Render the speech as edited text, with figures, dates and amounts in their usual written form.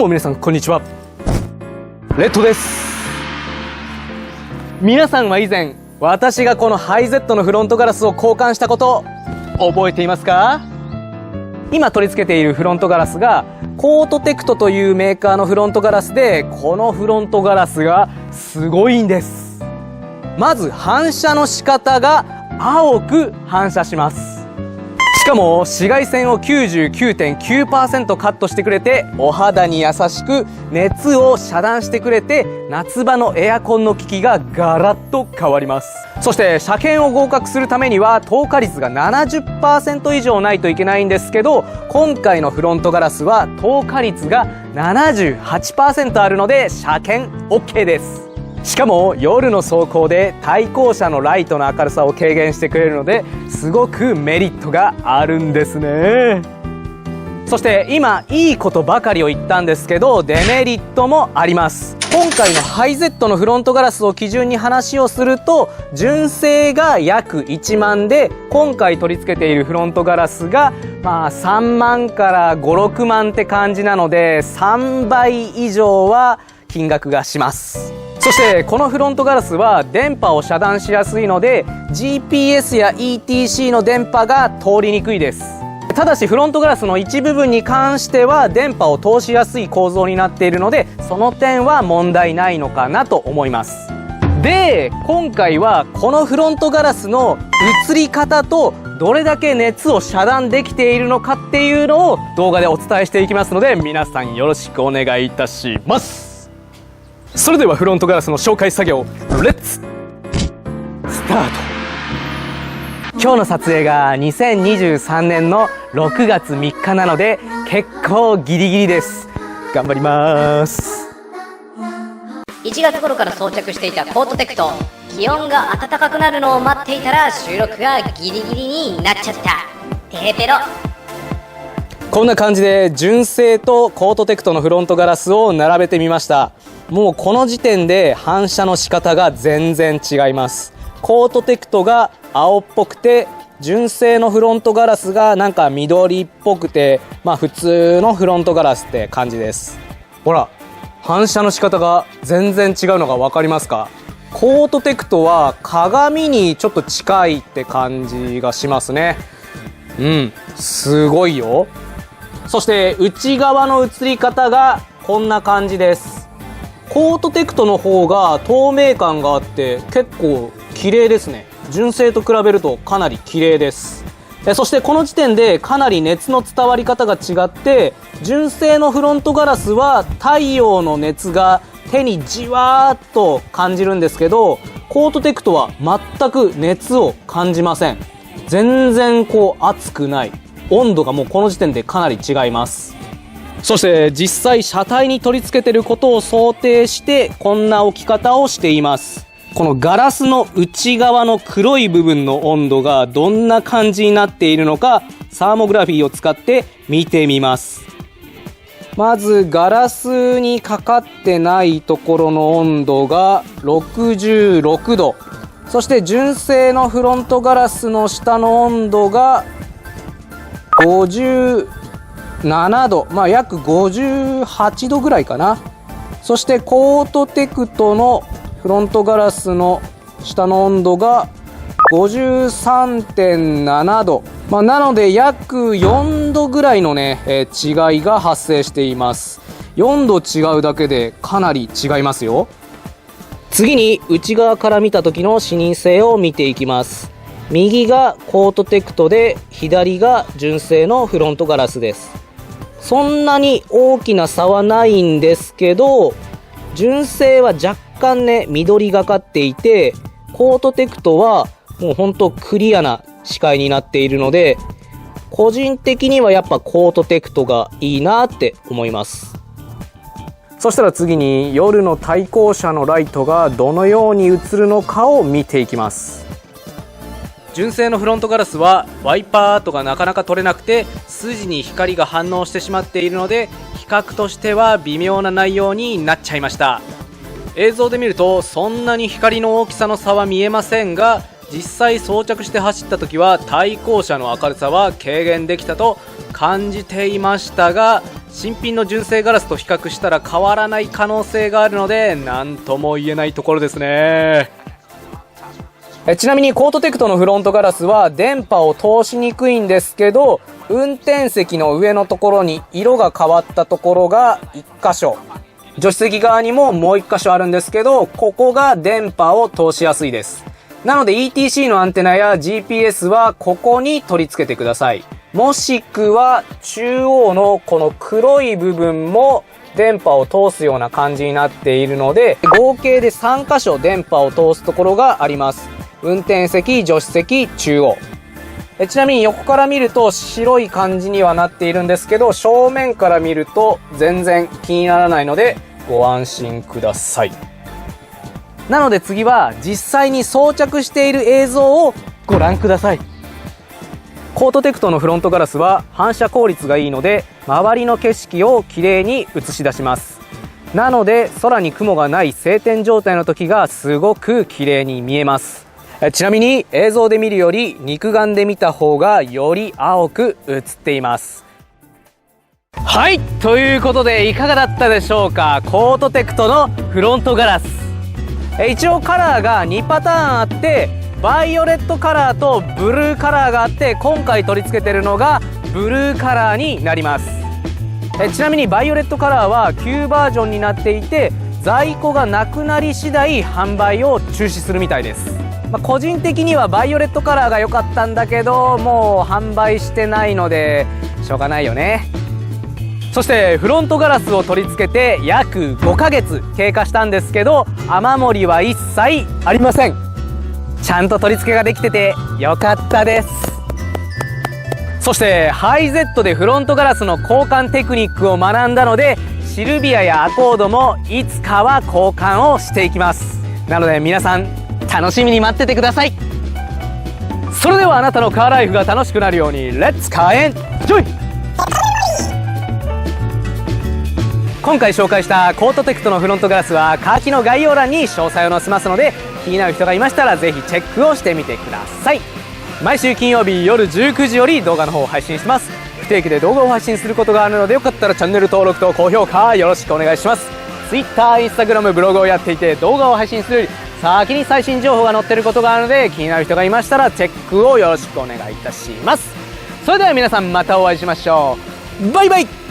も皆さんこんにちは、レッドです。皆さんは以前私がこのハイゼットのフロントガラスを交換したこと覚えていますか？今取り付けているフロントガラスがコートテクトというメーカーのフロントガラスで、このフロントガラスがすごいんです。まず反射の仕方が青く反射します。しかも紫外線を 99.9% カットしてくれて、お肌に優しく熱を遮断してくれて、夏場のエアコンの効きがガラッと変わります。そして車検を合格するためには透過率が 70% 以上ないといけないんですけど、今回のフロントガラスは透過率が 78% あるので車検 OK です。しかも夜の走行で対向車のライトの明るさを軽減してくれるので、すごくメリットがあるんですね。そして今いいことばかりを言ったんですけど、デメリットもあります。今回のハイゼットのフロントガラスを基準に話をすると、純正が約1万で、今回取り付けているフロントガラスが3万から5、6万って感じなので、3倍以上は金額がします。そしてこのフロントガラスは電波を遮断しやすいので GPS や ETC の電波が通りにくいです。ただしフロントガラスの一部分に関しては電波を通しやすい構造になっているので、その点は問題ないのかなと思います。で、今回はこのフロントガラスの映り方とどれだけ熱を遮断できているのかっていうのを動画でお伝えしていきますので、皆さんよろしくお願いいたします。それではフロントガラスの紹介作業レッツスタート。今日の撮影が2023年の6月3日なので結構ギリギリです。頑張ります。1月頃から装着していたコートテクト、気温が暖かくなるのを待っていたら収録がギリギリになっちゃった。テヘペロ。こんな感じで純正とコートテクトのフロントガラスを並べてみました。もうこの時点で反射の仕方が全然違います。コートテクトが青っぽくて、純正のフロントガラスがなんか緑っぽくて、普通のフロントガラスって感じです。ほら、反射の仕方が全然違うのが分かりますか？コートテクトは鏡にちょっと近いって感じがしますね。すごいよ。そして内側の映り方がこんな感じです。コートテクトの方が透明感があって結構綺麗ですね。純正と比べるとかなり綺麗です。そしてこの時点でかなり熱の伝わり方が違って、純正のフロントガラスは太陽の熱が手にじわーっと感じるんですけど、コートテクトは全く熱を感じません。全然熱くない。温度がもうこの時点でかなり違います。そして実際車体に取り付けていることを想定してこんな置き方をしています。このガラスの内側の黒い部分の温度がどんな感じになっているのか、サーモグラフィーを使って見てみます。まずガラスにかかってないところの温度が66度、そして純正のフロントガラスの下の温度が57度、約58度ぐらいかな。そしてコートテクトのフロントガラスの下の温度が 53.7 度、なので約4度ぐらいのね、違いが発生しています。4度違うだけでかなり違いますよ。次に内側から見た時の視認性を見ていきます。右がコートテクトで左が純正のフロントガラスです。そんなに大きな差はないんですけど、純正は若干ね緑がかっていて、コートテクトはもうほんとクリアな視界になっているので、個人的にはやっぱコートテクトがいいなって思います。そしたら次に夜の対向車のライトがどのように映るのかを見ていきます。純正のフロントガラスはワイパーとかなかなか取れなくて、筋に光が反応してしまっているので、比較としては微妙な内容になっちゃいました。映像で見るとそんなに光の大きさの差は見えませんが、実際装着して走った時は対向車の明るさは軽減できたと感じていましたが、新品の純正ガラスと比較したら変わらない可能性があるので何とも言えないところですね。ちなみにコートテクトのフロントガラスは電波を通しにくいんですけど、運転席の上のところに色が変わったところが1箇所、助手席側にももう1箇所あるんですけど、ここが電波を通しやすいです。なので ETC のアンテナや GPS はここに取り付けてください。もしくは中央のこの黒い部分も電波を通すような感じになっているので、合計で3箇所電波を通すところがあります。運転席、助手席、中央。ちなみに横から見ると白い感じにはなっているんですけど、正面から見ると全然気にならないのでご安心ください。なので次は実際に装着している映像をご覧ください。コートテクトのフロントガラスは反射効率がいいので、周りの景色をきれいに映し出します。なので空に雲がない晴天状態の時がすごくきれいに見えます。ちなみに映像で見るより肉眼で見た方がより青く映っています。はい、ということでいかがだったでしょうか。コートテクトのフロントガラス、一応カラーが2パターンあって、バイオレットカラーとブルーカラーがあって、今回取り付けてるのがブルーカラーになります。ちなみにバイオレットカラーは旧バージョンになっていて、在庫がなくなり次第販売を中止するみたいです。個人的にはバイオレットカラーが良かったんだけど、もう販売してないのでしょうがないよね。そしてフロントガラスを取り付けて約5ヶ月経過したんですけど、雨漏りは一切ありません。ちゃんと取り付けができててよかったです。そしてハイゼットでフロントガラスの交換テクニックを学んだので、シルビアやアコードもいつかは交換をしていきます。なので皆さん楽しみに待っててください。それではあなたのカーライフが楽しくなるように、レッツカーエンジョイ。今回紹介したコートテクトのフロントガラスは下記の概要欄に詳細を載せますので、気になる人がいましたらぜひチェックをしてみてください。毎週金曜日夜19時より動画の方を配信してます。不定期で動画を配信することがあるので、よかったらチャンネル登録と高評価よろしくお願いします。 Twitter、Instagram、ブログをやっていて、動画を配信するより先に最新情報が載ってることがあるので、気になる人がいましたらチェックをよろしくお願いいたします。それでは皆さんまたお会いしましょう。バイバイ。